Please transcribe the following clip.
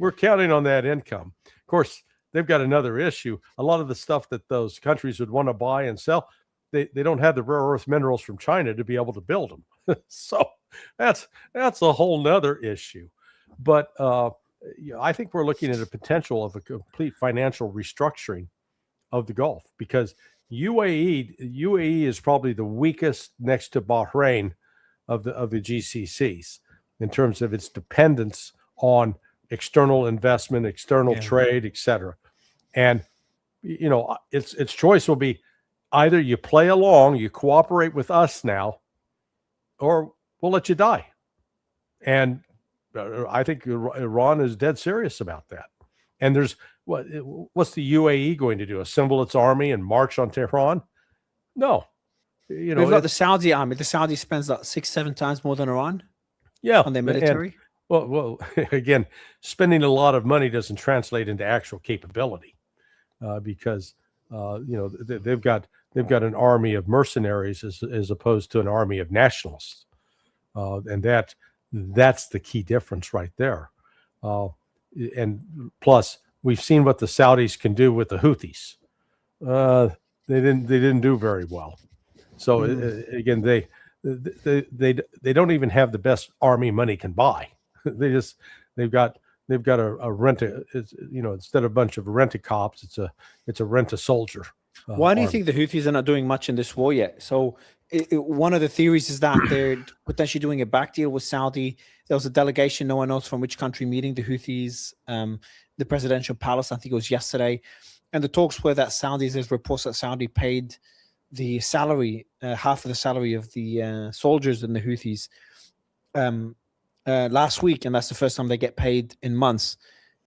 we're counting on that income. Of course, they've got another issue. A lot of the stuff that those countries would want to buy and sell, they don't have the rare earth minerals from China to be able to build them. So that's a whole nother issue. But I think we're looking at a potential of a complete financial restructuring of the Gulf, because UAE is probably the weakest next to Bahrain of the GCCs in terms of its dependence on external investment, external trade, etc. And its choice will be either you play along, you cooperate with us now, or we'll let you die. And I think Iran is dead serious about that. And there's what's the UAE going to do? Assemble its army and march on Tehran? No. We've got the Saudi army. The Saudi spends like 6-7 times more than Iran. Yeah, on their military. And, well, again, spending a lot of money doesn't translate into actual capability, because they've got an army of mercenaries as opposed to an army of nationalists, and that's the key difference right there. And plus, we've seen what the Saudis can do with the Houthis. They didn't do very well. So again, they don't even have the best army money can buy. they've got a instead of a bunch of rent-a-cops, it's a rent-a-soldier. Why do you think the Houthis are not doing much in this war yet? So one of the theories is that they're potentially doing a back deal with Saudi. There was a delegation, no one knows from which country, meeting the Houthis, the presidential palace, I think it was yesterday. And the talks were that there's reports that Saudi paid the salary, half of the salary of the soldiers in the Houthis last week. And that's the first time they get paid in months.